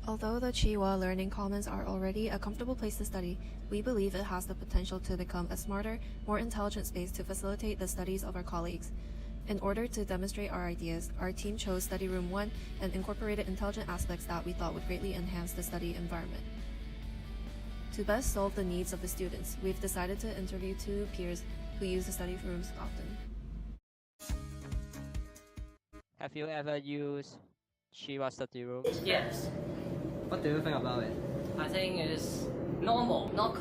Although the Chiwa Learning Commons are already a comfortable place to study, we believe it has the potential to become a smarter, more intelligent space to facilitate the studies of our colleagues. In order to demonstrate our ideas, our team chose Study Room 1 and incorporated intelligent aspects that we thought would greatly enhance the study environment. To best solve the needs of the students, we've decided to interview 2 peers who use the study rooms often. Have you ever used Shiva study room? Yes. What do you think about it? I think it's normal, not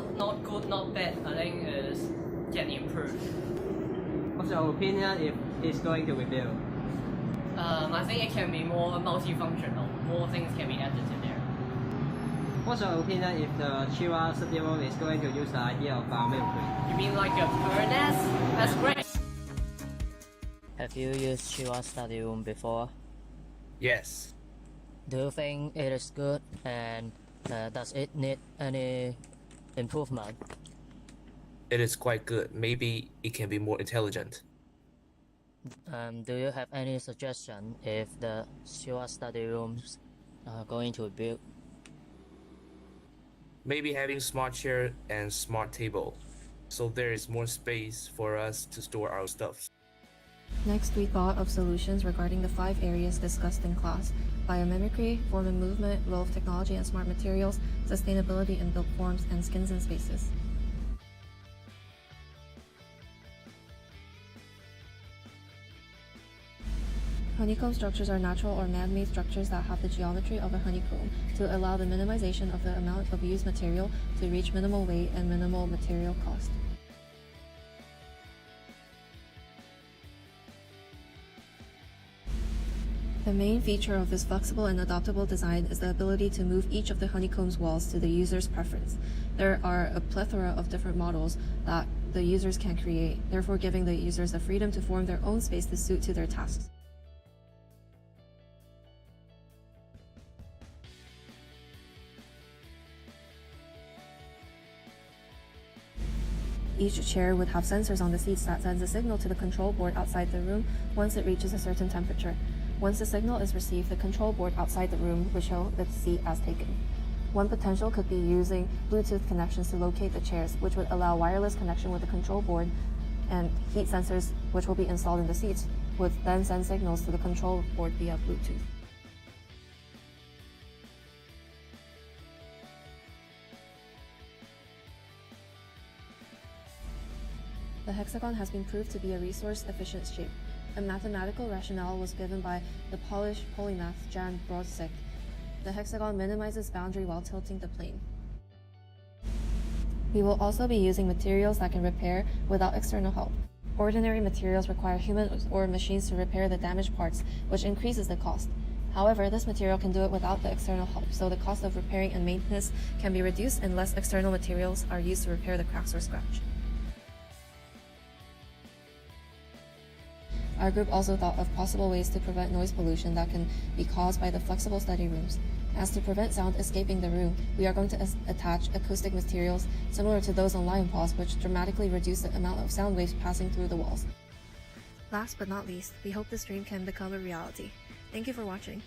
good, not bad. I think it's can improve. What's your opinion if it's going to be built? I think it can be more multifunctional. More things can be added to there. What's your opinion if the Chiwa study room is going to use the idea of biometry? You mean like a bird nest? That's great. Have you used Shiva study room before? Yes. Do you think it is good, and does it need any improvement? It is quite good. Maybe it can be more intelligent. Do you have any suggestion if the Shiva study rooms are going to be built? Maybe having smart chair and smart table, so there is more space for us to store our stuff. Next, we thought of solutions regarding the 5 areas discussed in class: biomimicry, form and movement, role of technology and smart materials, sustainability in built forms, and skins and spaces. Honeycomb structures are natural or man-made structures that have the geometry of a honeycomb to allow the minimization of the amount of used material to reach minimal weight and minimal material cost. The main feature of this flexible and adaptable design is the ability to move each of the honeycomb's walls to the user's preference. There are a plethora of different models that the users can create, therefore giving the users the freedom to form their own space to suit to their tasks. Each chair would have sensors on the seats that sends a signal to the control board outside the room once it reaches a certain temperature. Once the signal is received, the control board outside the room will show the seat as taken. One potential could be using Bluetooth connections to locate the chairs, which would allow wireless connection with the control board, and heat sensors, which will be installed in the seats, would then send signals to the control board via Bluetooth. The hexagon has been proved to be a resource-efficient shape. A mathematical rationale was given by the Polish polymath Jan Brodsek. The hexagon minimizes boundary while tilting the plane. We will also be using materials that can repair without external help. Ordinary materials require humans or machines to repair the damaged parts, which increases the cost. However, this material can do it without the external help, so the cost of repairing and maintenance can be reduced and less external materials are used to repair the cracks or scratch. Our group also thought of possible ways to prevent noise pollution that can be caused by the flexible study rooms. As to prevent sound escaping the room, we are going to attach acoustic materials similar to those on lion paws, which dramatically reduce the amount of sound waves passing through the walls. Last but not least, we hope this dream can become a reality. Thank you for watching.